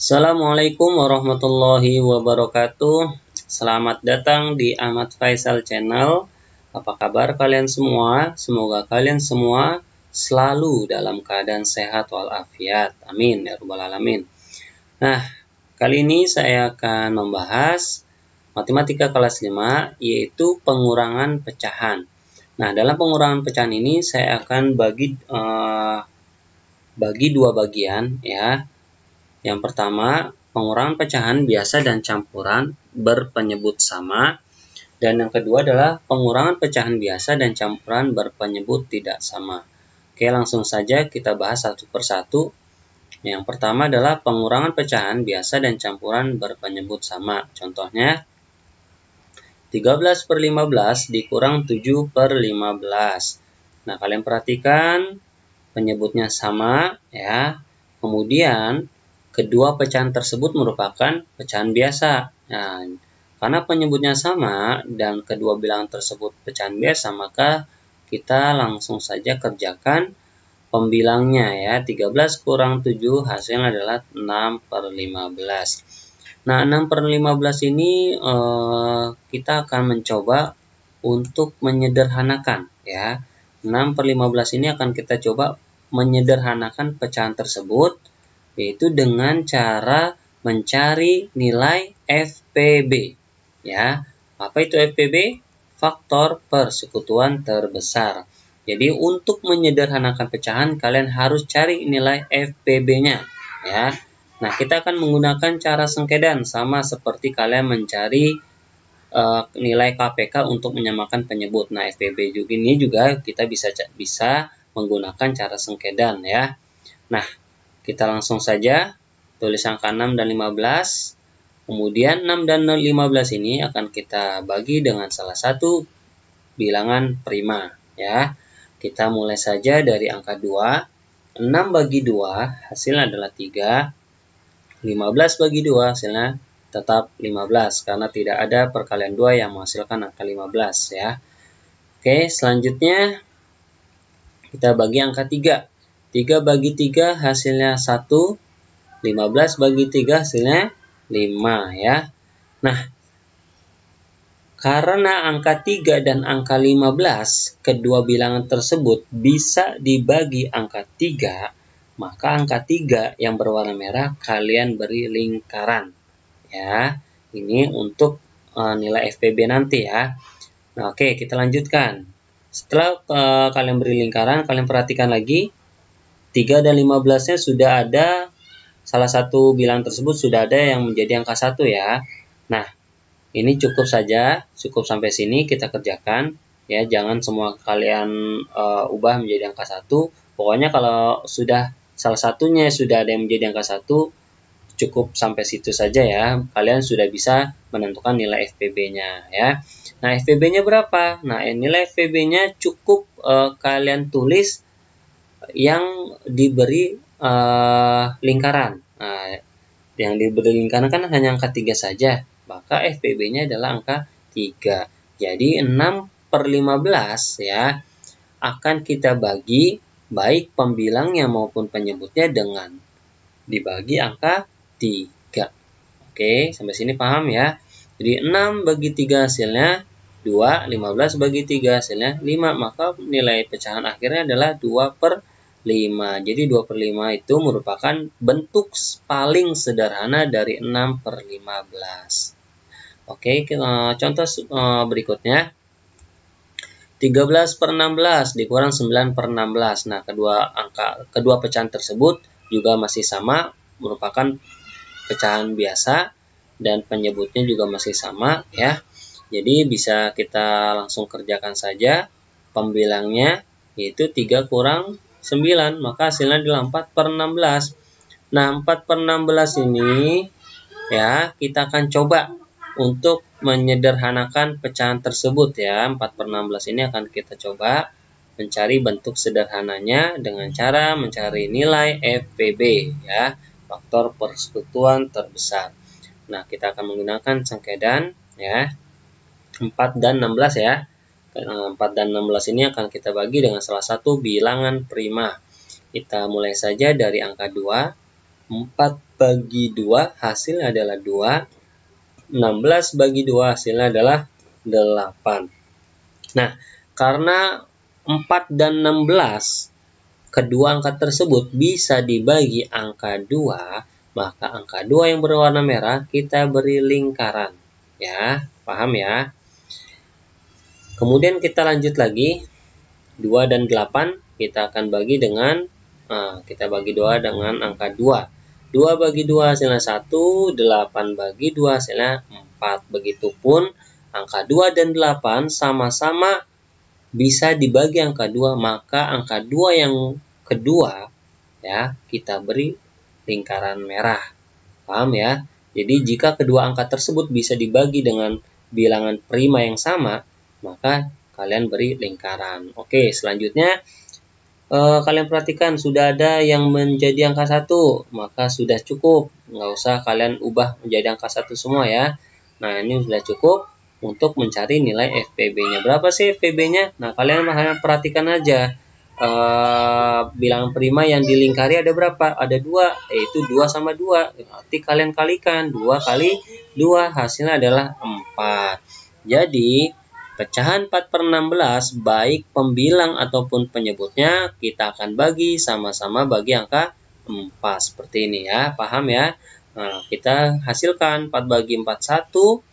Assalamualaikum warahmatullahi wabarakatuh. Selamat datang di Ahmad Faisal Channel. Apa kabar kalian semua? Semoga kalian semua selalu dalam keadaan sehat walafiat. Amin ya rabbal alamin. Nah, kali ini saya akan membahas matematika kelas 5, yaitu pengurangan pecahan. Nah, dalam pengurangan pecahan ini saya akan bagi dua bagian ya. Yang pertama, pengurangan pecahan biasa dan campuran berpenyebut sama. Dan yang kedua adalah pengurangan pecahan biasa dan campuran berpenyebut tidak sama. Oke, langsung saja kita bahas satu persatu. Yang pertama adalah pengurangan pecahan biasa dan campuran berpenyebut sama. Contohnya, 13/15 dikurang 7/15. Nah, kalian perhatikan penyebutnya sama ya. Kemudian kedua pecahan tersebut merupakan pecahan biasa. Nah, karena penyebutnya sama dan kedua bilangan tersebut pecahan biasa, maka kita langsung saja kerjakan pembilangnya ya. 13 kurang 7 hasilnya adalah 6/15. Nah, 6/15 ini kita akan mencoba untuk menyederhanakan ya. 6/15 ini akan kita coba menyederhanakan pecahan tersebut, yaitu dengan cara mencari nilai FPB ya. Apa itu FPB? Faktor persekutuan terbesar. Jadi untuk menyederhanakan pecahan kalian harus cari nilai FPB-nya ya. Nah, kita akan menggunakan cara sengkedan sama seperti kalian mencari nilai KPK untuk menyamakan penyebut. Nah, FPB ini juga kita bisa menggunakan cara sengkedan ya. Nah, kita langsung saja tulis angka 6 dan 15. Kemudian 6 dan 15 ini akan kita bagi dengan salah satu bilangan prima ya. Kita mulai saja dari angka 2. 6 bagi 2 hasilnya adalah 3. 15 bagi 2 hasilnya tetap 15 karena tidak ada perkalian 2 yang menghasilkan angka 15 ya. Oke, selanjutnya kita bagi angka 3. 3 bagi 3 hasilnya 1. 15 bagi 3 hasilnya 5 ya. Nah, karena angka 3 dan angka 15 kedua bilangan tersebut bisa dibagi angka 3, maka angka 3 yang berwarna merah kalian beri lingkaran ya. Ini untuk nilai FPB nanti ya. Nah, oke, kita lanjutkan. Setelah kalian beri lingkaran, kalian perhatikan lagi 3 dan 15-nya sudah ada, salah satu bilangan tersebut sudah ada yang menjadi angka 1 ya. Nah, ini cukup saja, cukup sampai sini kita kerjakan ya. Jangan semua kalian ubah menjadi angka 1. Pokoknya kalau sudah salah satunya sudah ada yang menjadi angka 1, cukup sampai situ saja ya. Kalian sudah bisa menentukan nilai FPB-nya ya. Nah, FPB-nya berapa? Nah, nilai FPB-nya cukup kalian tulis yang diberi lingkaran. Nah, yang diberi lingkaran kan hanya angka 3 saja, maka FPB-nya adalah angka 3. Jadi 6/15 ya akan kita bagi baik pembilangnya maupun penyebutnya dengan dibagi angka 3. Oke, sampai sini paham ya? Jadi 6 bagi 3 hasilnya 2, 15 bagi 3 hasilnya 5, maka nilai pecahan akhirnya adalah 2/5. Jadi 2/5 itu merupakan bentuk paling sederhana dari 6/15. Oke, contoh berikutnya. 13/16 dikurang 9/16. Nah, kedua pecahan tersebut juga masih sama, merupakan pecahan biasa dan penyebutnya juga masih sama ya. Jadi bisa kita langsung kerjakan saja pembilangnya, yaitu 3 kurang 9, maka hasilnya adalah 4/16. Nah, 4/16 ini ya kita akan coba untuk menyederhanakan pecahan tersebut ya. 4/16 ini akan kita coba mencari bentuk sederhananya dengan cara mencari nilai FPB ya, faktor persekutuan terbesar. Nah, kita akan menggunakan sengkedan ya. 4 dan 16 ya. 4 dan 16 ini akan kita bagi dengan salah satu bilangan prima. Kita mulai saja dari angka 2. 4 bagi 2 hasilnya adalah 2. 16 bagi 2 hasilnya adalah 8. Nah, karena 4 dan 16 kedua angka tersebut bisa dibagi angka 2, maka angka 2 yang berwarna merah kita beri lingkaran. Ya, paham ya? Kemudian kita lanjut lagi. 2 dan 8 kita akan bagi dengan kita bagi 2 dengan angka 2. 2 bagi 2 hasilnya 1, 8 bagi 2 hasilnya 4. Begitupun angka 2 dan 8 sama-sama bisa dibagi angka 2, maka angka 2 yang kedua ya kita beri lingkaran merah. Paham ya? Jadi jika kedua angka tersebut bisa dibagi dengan bilangan prima yang sama, maka kalian beri lingkaran. Oke, selanjutnya kalian perhatikan sudah ada yang menjadi angka 1, maka sudah cukup. Nggak usah kalian ubah menjadi angka 1 semua ya. Nah, ini sudah cukup untuk mencari nilai FPB-nya. Berapa sih FPB-nya? Nah, kalian hanya perhatikan aja. Bilangan prima yang dilingkari ada berapa? Ada 2, yaitu 2 sama 2. Nanti kalian kalikan. 2 kali 2 hasilnya adalah 4. Jadi, pecahan 4/16 baik pembilang ataupun penyebutnya kita akan bagi sama-sama bagi angka 4 seperti ini ya, paham ya? Nah, kita hasilkan 4 bagi 4 1,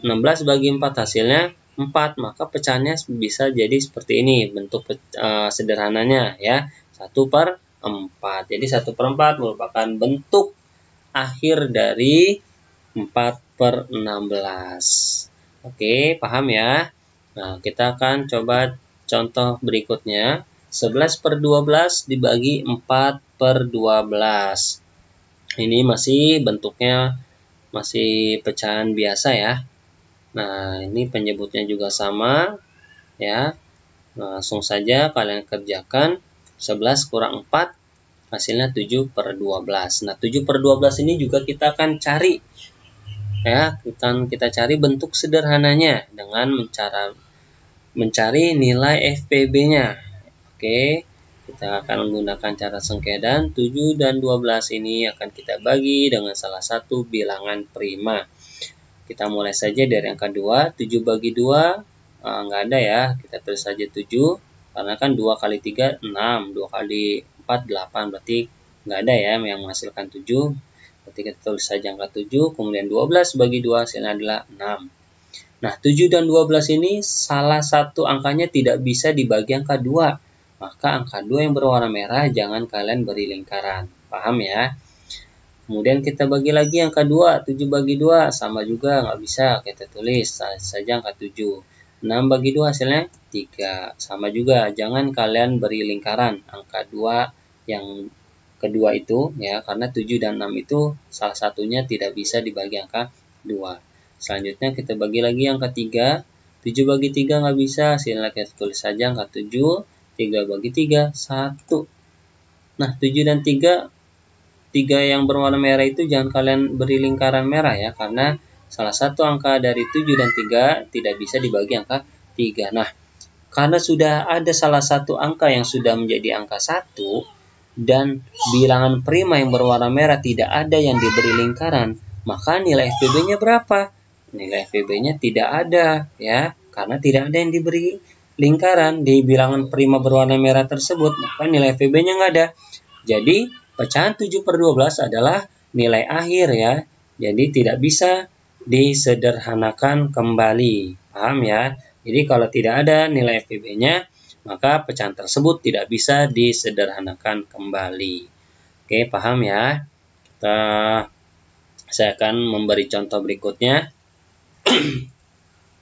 16 bagi 4 hasilnya 4, maka pecahannya bisa jadi seperti ini bentuk sederhananya ya, 1/4. Jadi 1/4 merupakan bentuk akhir dari 4/16. Oke, paham ya? Nah, kita akan coba contoh berikutnya. 11/12 dibagi 4/12. Ini masih bentuknya masih pecahan biasa ya. Nah, ini penyebutnya juga sama ya. Langsung saja kalian kerjakan. 11 kurang 4 hasilnya 7/12. Nah, 7/12 ini juga kita akan cari ya, kita cari bentuk sederhananya dengan mencari nilai FPB-nya. Oke, kita akan menggunakan cara sengkedan. 7 dan 12 ini akan kita bagi dengan salah satu bilangan prima. Kita mulai saja dari angka 2. 7 bagi 2 nggak ada ya, kita tulis saja 7 karena kan 2 kali 3 6, 2 kali 4 8, berarti nggak ada ya yang menghasilkan 7. Berarti kita tulis saja angka 7, kemudian 12 bagi 2 hasilnya adalah 6. Nah, 7 dan 12 ini salah satu angkanya tidak bisa dibagi angka 2. Maka angka 2 yang berwarna merah jangan kalian beri lingkaran. Paham ya? Kemudian kita bagi lagi angka 2, 7 bagi 2 sama juga nggak bisa, kita tulis saja angka 7. 6 bagi 2 hasilnya 3, sama juga, jangan kalian beri lingkaran angka 2 yang kedua itu ya, karena 7 dan 6 itu salah satunya tidak bisa dibagi angka 2. Selanjutnya kita bagi lagi angka 3, 7 bagi 3 nggak bisa, hasilnya kita tulis saja angka 7, 3 bagi 3, 1. Nah, 7 dan 3 yang berwarna merah itu jangan kalian beri lingkaran merah ya, karena salah satu angka dari 7 dan 3 tidak bisa dibagi angka 3. Nah, karena sudah ada salah satu angka yang sudah menjadi angka 1, dan bilangan prima yang berwarna merah tidak ada yang diberi lingkaran, maka nilai FPB-nya berapa? Nilai FPB-nya tidak ada ya, karena tidak ada yang diberi lingkaran di bilangan prima berwarna merah tersebut, maka nilai FPB-nya nggak ada. Jadi pecahan 7/12 adalah nilai akhir ya, jadi tidak bisa disederhanakan kembali. Paham ya? Jadi kalau tidak ada nilai FPB-nya, maka pecahan tersebut tidak bisa disederhanakan kembali. Oke, paham ya? Saya akan memberi contoh berikutnya,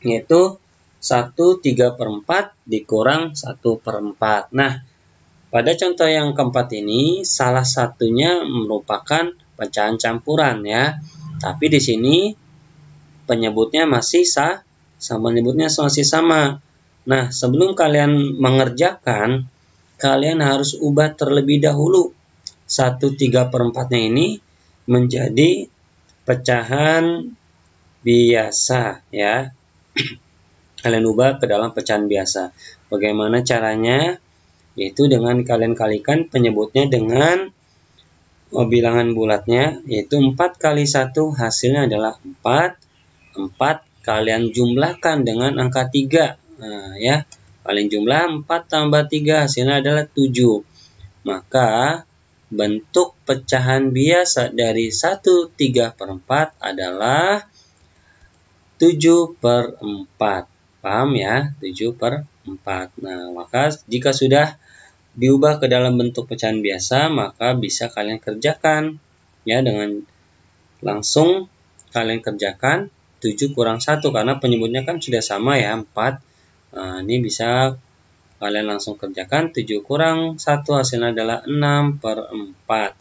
yaitu 1/3/4 dikurang 1/4. Nah, pada contoh yang keempat ini, salah satunya merupakan pecahan campuran ya. Tapi di sini penyebutnya masih sama. Nah, sebelum kalian mengerjakan, kalian harus ubah terlebih dahulu 1/3/4-nya ini menjadi pecahan biasa ya. Kalian ubah ke dalam pecahan biasa. Bagaimana caranya? Yaitu dengan kalian kalikan penyebutnya dengan bilangan bulatnya, yaitu 4 kali 1 hasilnya adalah 4. 4 kalian jumlahkan dengan angka 3. Nah, ya. Kalian jumlah 4 tambah 3 hasilnya adalah 7. Maka bentuk pecahan biasa dari 1/3/4 adalah 7/4. Paham ya? 7/4. Nah, maka jika sudah diubah ke dalam bentuk pecahan biasa, maka bisa kalian kerjakan ya, dengan langsung kalian kerjakan 7 kurang 1 karena penyebutnya kan sudah sama ya, 4. Nah, ini bisa kalian langsung kerjakan 7 kurang 1 hasilnya adalah 6/4.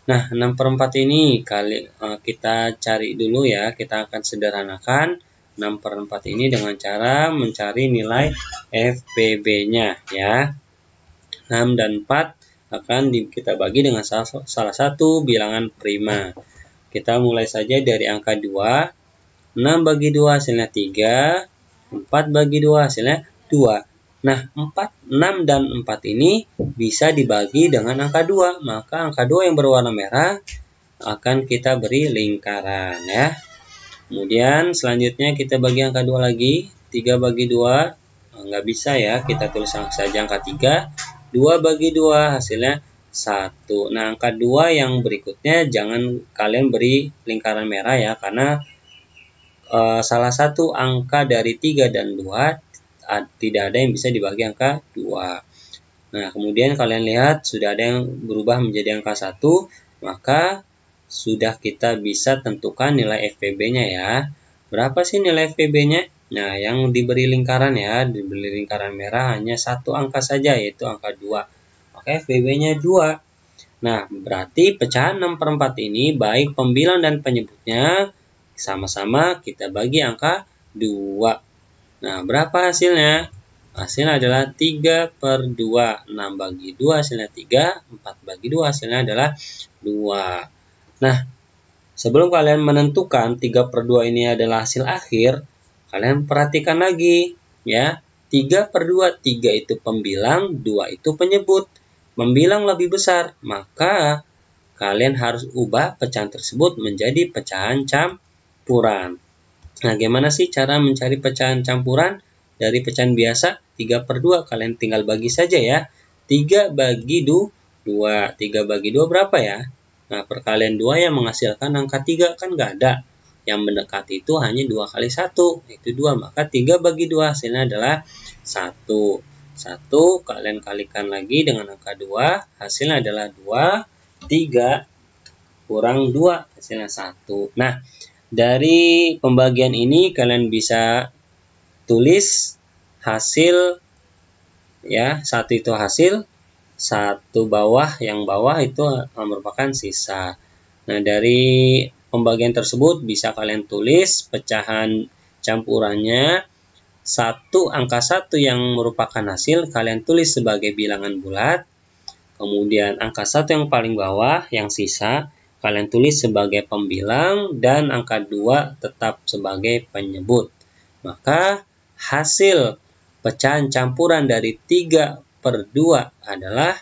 Nah, 6/4 ini kita cari dulu ya, kita akan sederhanakan 6/4 ini dengan cara mencari nilai FPB-nya ya. 6 dan 4 akan kita bagi dengan salah satu bilangan prima. Kita mulai saja dari angka 2. 6 bagi 2 hasilnya 3. 4 bagi 2 hasilnya 2. Nah, 6 dan 4 ini bisa dibagi dengan angka 2. Maka angka 2 yang berwarna merah akan kita beri lingkaran ya. Kemudian selanjutnya kita bagi angka 2 lagi. 3 bagi 2, nggak bisa ya, kita tulis saja angka 3. 2 bagi 2 hasilnya 1. Nah, angka 2 yang berikutnya jangan kalian beri lingkaran merah ya, karena salah satu angka dari 3 dan 2 tidak ada yang bisa dibagi angka 2. Nah, kemudian kalian lihat sudah ada yang berubah menjadi angka 1, maka sudah kita bisa tentukan nilai FPB-nya ya. Berapa sih nilai FPB-nya? Nah, yang diberi lingkaran ya, diberi lingkaran merah hanya satu angka saja, yaitu angka 2. Maka FPB-nya 2. Nah, berarti pecahan 6/4 ini baik pembilang dan penyebutnya sama-sama kita bagi angka 2. Nah, berapa hasilnya? Hasilnya adalah 3/2. 6 bagi 2 hasilnya 3. 4 bagi 2 hasilnya adalah 2. Nah, sebelum kalian menentukan 3/2 ini adalah hasil akhir, kalian perhatikan lagi ya. 3/2, 3 itu pembilang, 2 itu penyebut. Pembilang lebih besar, maka kalian harus ubah pecahan tersebut menjadi pecahan campuran. Nah, gimana sih cara mencari pecahan campuran dari pecahan biasa? 3/2, kalian tinggal bagi saja ya. 3 bagi 2. 3 bagi 2 berapa ya? Nah, perkalian 2 yang menghasilkan angka 3 kan nggak ada. Yang mendekati itu hanya 2 kali 1, yaitu 2. Maka 3 bagi 2 hasilnya adalah 1. 1 kalian kalikan lagi dengan angka 2, hasilnya adalah 2. 3 kurang 2 hasilnya 1. Nah, dari pembagian ini kalian bisa tulis hasil ya, 1 itu hasil, 1 bawah, yang bawah itu merupakan sisa. Nah, dari pembagian tersebut bisa kalian tulis pecahan campurannya. 1 angka 1 yang merupakan hasil kalian tulis sebagai bilangan bulat. Kemudian angka 1 yang paling bawah yang sisa kalian tulis sebagai pembilang, dan angka 2 tetap sebagai penyebut. Maka hasil pecahan campuran dari 3/2 adalah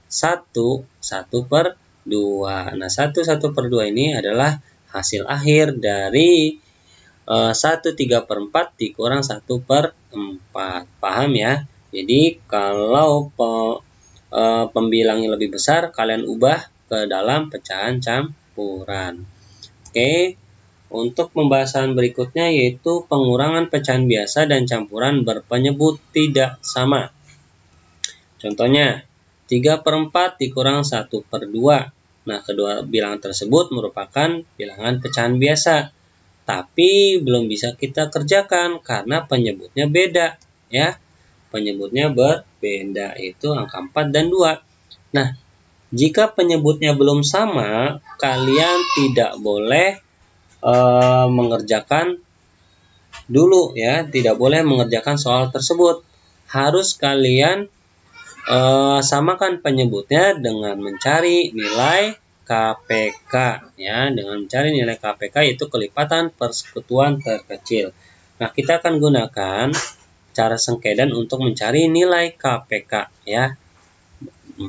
1/2. Nah, 1/2 ini adalah hasil akhir dari 1/3/4 dikurang 1/4. Paham ya? Jadi kalau pembilangnya lebih besar, kalian ubah ke dalam pecahan campuran. Oke, untuk pembahasan berikutnya yaitu pengurangan pecahan biasa dan campuran berpenyebut tidak sama. Contohnya, 3/4 dikurang 1/2. Nah, kedua bilangan tersebut merupakan bilangan pecahan biasa. Tapi belum bisa kita kerjakan karena penyebutnya beda ya. Penyebutnya berbeda, yaitu angka 4 dan 2. Nah, jika penyebutnya belum sama, kalian tidak boleh mengerjakan dulu ya, tidak boleh mengerjakan soal tersebut. Harus kalian samakan penyebutnya dengan mencari nilai KPK ya, dengan mencari nilai KPK yaitu kelipatan persekutuan terkecil. Nah, kita akan gunakan cara sengkedan untuk mencari nilai KPK ya.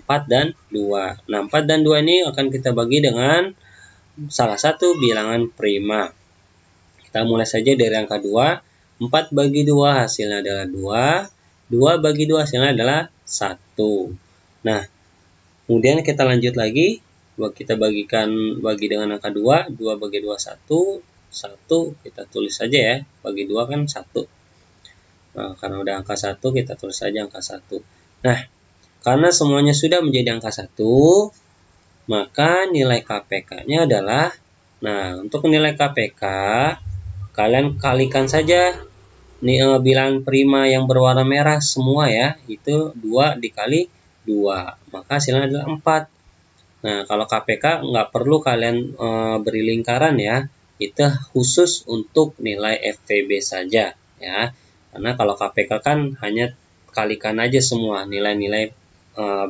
4 dan 2. Nah, 4 dan 2 ini akan kita bagi dengan salah satu bilangan prima. Kita mulai saja dari angka 2. 4 bagi 2 hasilnya adalah 2. 2 bagi 2 hasilnya adalah 1. Nah, kemudian kita lanjut lagi. Kita bagi dengan angka 2. 2 bagi 2, 1. 1 kita tulis saja ya. Bagi 2 kan 1. Nah, karena udah angka 1, kita tulis saja angka 1. Nah, karena semuanya sudah menjadi angka 1, maka nilai KPK-nya adalah, nah, untuk nilai KPK, kalian kalikan saja bilangan prima yang berwarna merah semua ya, itu 2 dikali 2, maka hasilnya adalah 4. Nah, kalau KPK nggak perlu kalian beri lingkaran ya, itu khusus untuk nilai FVB saja ya, karena kalau KPK kan hanya kalikan aja semua nilai-nilai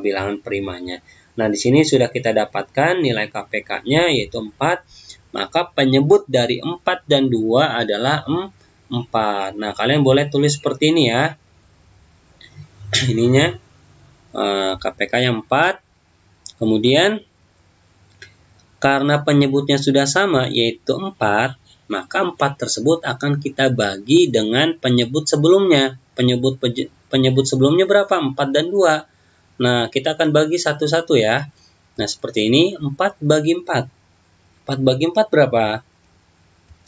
bilangan primanya. Nah, di sini sudah kita dapatkan nilai KPK-nya yaitu 4, maka penyebut dari 4 dan 2 adalah 4. Nah, kalian boleh tulis seperti ini ya. Ininya KPK-nya 4. Kemudian karena penyebutnya sudah sama yaitu 4, maka 4 tersebut akan kita bagi dengan penyebut sebelumnya. Penyebut sebelumnya berapa? 4 dan 2. Nah, kita akan bagi satu-satu ya. Nah, seperti ini, 4 bagi 4. 4 bagi 4 berapa?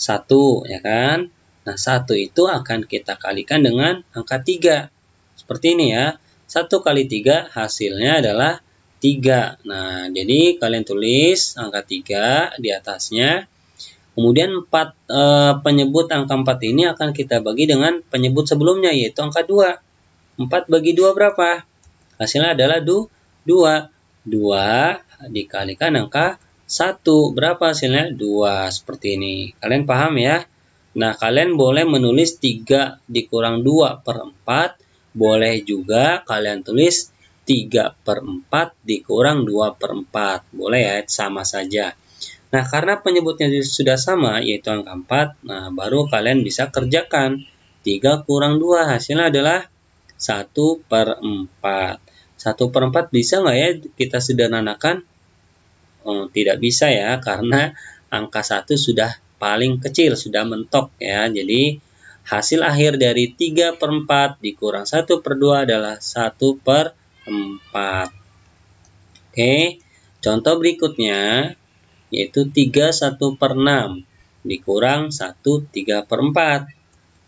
1, ya kan? Nah, 1 itu akan kita kalikan dengan angka 3. Seperti ini ya. 1 kali 3 hasilnya adalah 3. Nah, jadi kalian tulis angka 3 di atasnya. Kemudian penyebut angka 4 ini akan kita bagi dengan penyebut sebelumnya, yaitu angka 2. 4 bagi 2 berapa? Hasilnya adalah 2. 2 dikalikan angka 1. Berapa hasilnya? 2. Seperti ini. Kalian paham ya? Nah, kalian boleh menulis 3 dikurang 2 per 4. Boleh juga kalian tulis 3 per 4 dikurang 2 per 4. Boleh ya, sama saja. Nah, karena penyebutnya sudah sama, yaitu angka 4, nah baru kalian bisa kerjakan. 3 kurang 2 hasilnya adalah 1 per 4. 1 per 4 bisa nggak ya kita sederhanakan? Tidak bisa ya, karena angka 1 sudah paling kecil, sudah mentok ya. Jadi hasil akhir dari 3 per 4 dikurang 1 per 2 adalah 1 per 4. Oke, contoh berikutnya yaitu 3 1 per 6 dikurang 1 3 per 4.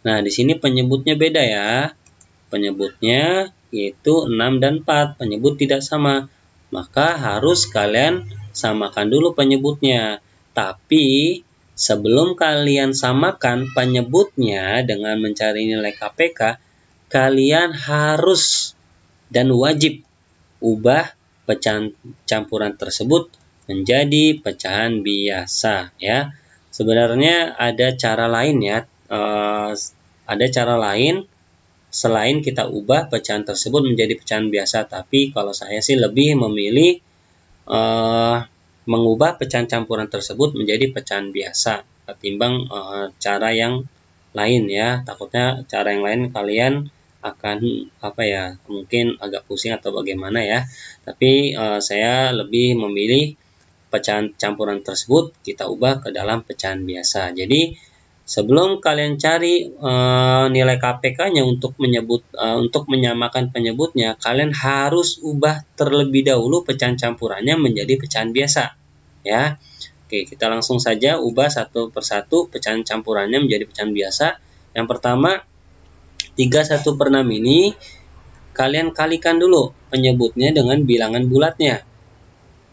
Nah, di sini penyebutnya beda ya. Penyebutnya yaitu 6 dan 4. Penyebut tidak sama. Maka harus kalian samakan dulu penyebutnya. Tapi sebelum kalian samakan penyebutnya dengan mencari nilai KPK, kalian harus dan wajib ubah pecahan campuran tersebut menjadi pecahan biasa ya. Sebenarnya ada cara lain ya. Ada cara lain selain kita ubah pecahan tersebut menjadi pecahan biasa, tapi kalau saya sih lebih memilih mengubah pecahan campuran tersebut menjadi pecahan biasa ketimbang cara yang lain ya. Takutnya cara yang lain kalian akan mungkin agak pusing atau bagaimana ya. Tapi saya lebih memilih pecahan campuran tersebut kita ubah ke dalam pecahan biasa. Jadi sebelum kalian cari nilai KPK-nya untuk menyamakan penyebutnya, kalian harus ubah terlebih dahulu pecahan campurannya menjadi pecahan biasa ya. Oke, kita langsung saja ubah satu persatu pecahan campurannya menjadi pecahan biasa. Yang pertama, 3 1 per 6 ini kalian kalikan dulu penyebutnya dengan bilangan bulatnya,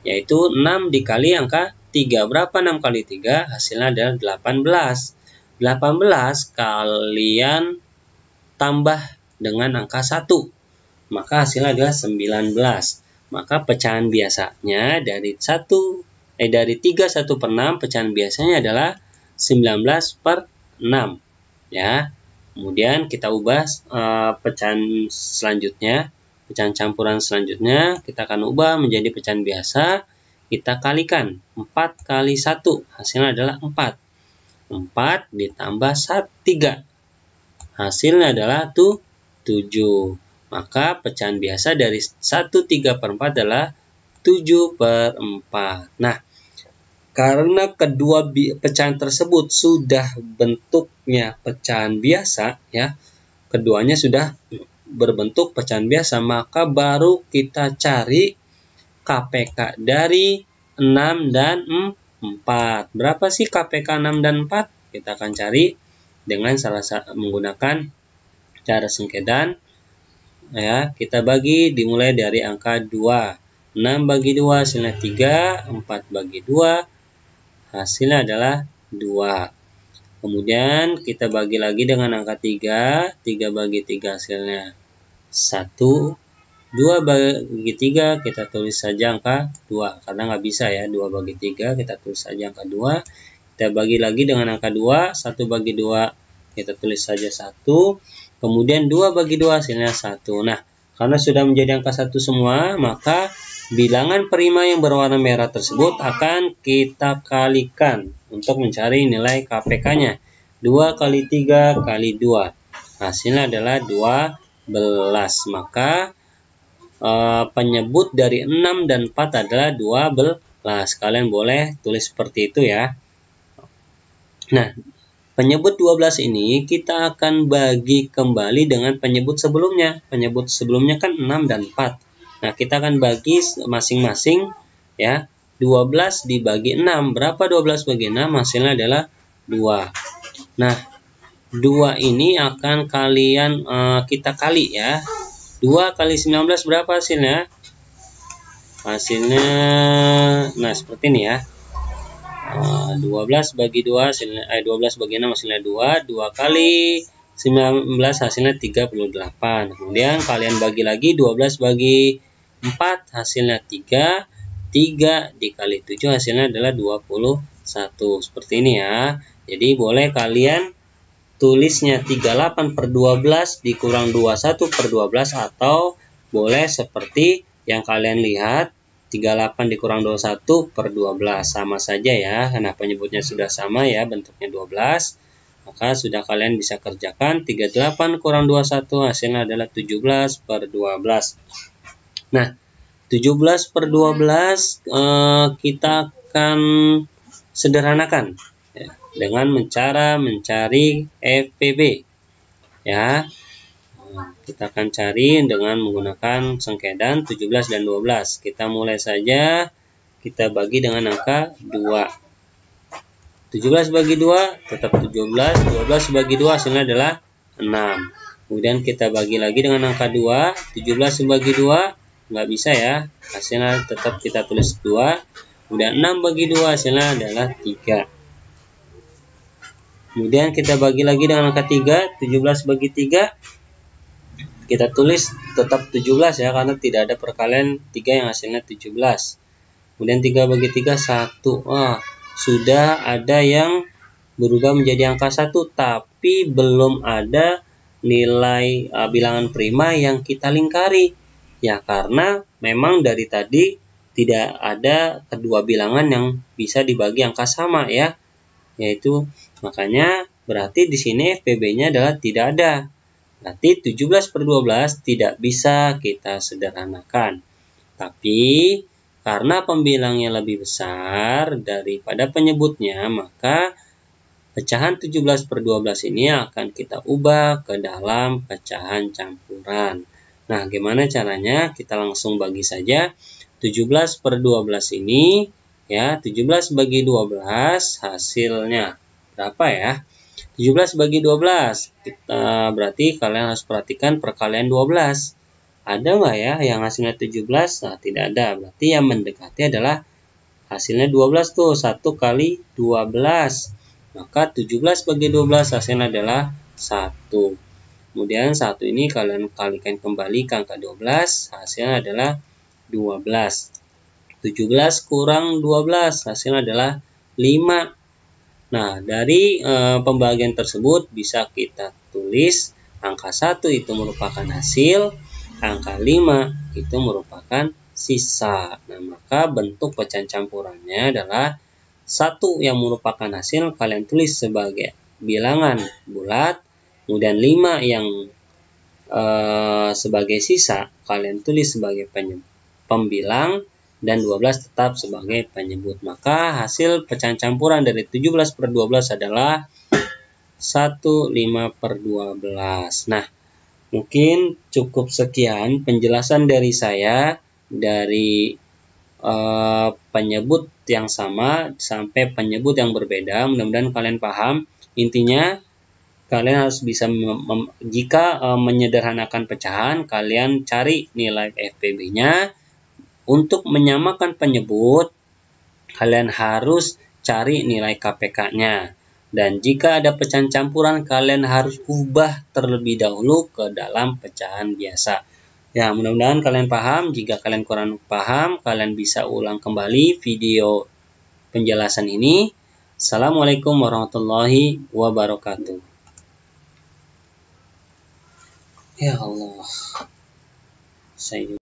yaitu 6 dikali angka 3. Berapa 6 kali 3? Hasilnya adalah 18. 18 kalian tambah dengan angka 1, maka hasilnya adalah 19. Maka pecahan biasanya dari 3 1 per 6, pecahan biasanya adalah 19 per 6 ya. Kemudian kita ubah pecahan selanjutnya, pecahan campuran selanjutnya kita akan ubah menjadi pecahan biasa. Kita kalikan 4 kali 1, hasilnya adalah 4. 4 ditambah 3, hasilnya adalah 7. maka pecahan biasa dari 1/3/4 adalah 7/4. Nah, karena kedua pecahan tersebut sudah bentuknya pecahan biasa, ya, keduanya sudah berbentuk pecahan biasa, maka baru kita cari KPK dari 6 dan 4. Berapa sih KPK 6 dan 4? Kita akan cari dengan menggunakan cara sengkedan. Ya, kita bagi dimulai dari angka 2. 6 bagi 2 hasilnya 3, 4 bagi 2 hasilnya adalah 2. Kemudian kita bagi lagi dengan angka 3. 3 bagi 3 hasilnya 1. 2 bagi 3 kita tulis saja angka 2. Karena nggak bisa ya, 2 bagi 3 kita tulis saja angka 2. Kita bagi lagi dengan angka 2. 1 bagi 2 kita tulis saja 1. Kemudian 2 bagi 2 hasilnya 1. Nah, karena sudah menjadi angka 1 semua, maka bilangan prima yang berwarna merah tersebut akan kita kalikan untuk mencari nilai KPK-nya. 2 kali 3 kali 2. Hasilnya adalah 12. Maka penyebut dari 6 dan 4 adalah 12. Kalian boleh tulis seperti itu ya. Nah, penyebut 12 ini kita akan bagi kembali dengan penyebut sebelumnya. Penyebut sebelumnya kan 6 dan 4. Nah, kita akan bagi masing-masing ya. 12 dibagi 6. Berapa 12 bagi 6? Hasilnya adalah 2. Nah, 2 ini akan kalian kita kali ya. 2 kali 19 berapa hasilnya? Hasilnya nah seperti ini ya. 12 bagi 2 hasilnya 12 bagi 6 hasilnya 2. 2 kali 19 hasilnya 38. Kemudian kalian bagi lagi 12 bagi 4 hasilnya 3. 3 dikali 7 hasilnya adalah 21. Seperti ini ya. Jadi boleh kalian tulisnya 38/12 dikurang 21/12, atau boleh seperti yang kalian lihat 38 dikurang 21/12. Sama saja ya. Nah, penyebutnya sudah sama ya, bentuknya 12. Maka sudah kalian bisa kerjakan 38 kurang 21 hasilnya adalah 17/12. Nah, 17/12 kita akan sederhanakan ya, dengan cara mencari FPB ya. Kita akan cari dengan menggunakan sengkedan 17 dan 12. Kita mulai saja, kita bagi dengan angka 2. 17 bagi 2 tetap 17. 12 bagi 2 hasilnya adalah 6. Kemudian kita bagi lagi dengan angka 2. 17 bagi 2 nggak bisa ya, hasilnya tetap kita tulis 2. Kemudian 6 bagi 2 hasilnya adalah 3. Kemudian kita bagi lagi dengan angka 3. 17 bagi 3 kita tulis tetap 17 ya, karena tidak ada perkalian 3 yang hasilnya 17. Kemudian 3 bagi 3 1. Wah, sudah ada yang berubah menjadi angka 1, tapi belum ada nilai bilangan prima yang kita lingkari. Ya, karena memang dari tadi tidak ada kedua bilangan yang bisa dibagi angka sama ya. Yaitu makanya berarti di sini FPB-nya adalah tidak ada. Berarti 17/12 tidak bisa kita sederhanakan. Tapi karena pembilangnya lebih besar daripada penyebutnya, maka pecahan 17/12 ini akan kita ubah ke dalam pecahan campuran. Nah, gimana caranya? Kita langsung bagi saja 17/12 ini ya. 17 bagi 12 hasilnya berapa ya? 17 bagi 12. Kita berarti kalian harus perhatikan perkalian 12. Ada nggak ya yang hasilnya 17? Nah, tidak ada. Berarti yang mendekati adalah hasilnya 12 tuh. 1 kali 12. Maka 17 bagi 12 hasilnya adalah 1. Kemudian 1 ini kalian kalikan kembali ke angka 12. Hasilnya adalah 12. 17 kurang 12 hasilnya adalah 5. Nah, dari pembagian tersebut bisa kita tulis angka 1 itu merupakan hasil, angka 5 itu merupakan sisa. Nah, maka bentuk pecahan campurannya adalah 1 yang merupakan hasil kalian tulis sebagai bilangan bulat, kemudian 5 yang sebagai sisa, kalian tulis sebagai pembilang, dan 12 tetap sebagai penyebut. Maka hasil pecahan campuran dari 17/12 adalah 15/12. Nah, mungkin cukup sekian penjelasan dari saya dari penyebut yang sama sampai penyebut yang berbeda. Mudah-mudahan kalian paham. Intinya kalian harus bisa jika menyederhanakan pecahan, kalian cari nilai FPB-nya. Untuk menyamakan penyebut, kalian harus cari nilai KPK-nya. Dan jika ada pecahan campuran, kalian harus ubah terlebih dahulu ke dalam pecahan biasa. Ya, mudah-mudahan kalian paham. Jika kalian kurang paham, kalian bisa ulang kembali video penjelasan ini. Assalamualaikum warahmatullahi wabarakatuh. Ya Allah. Saya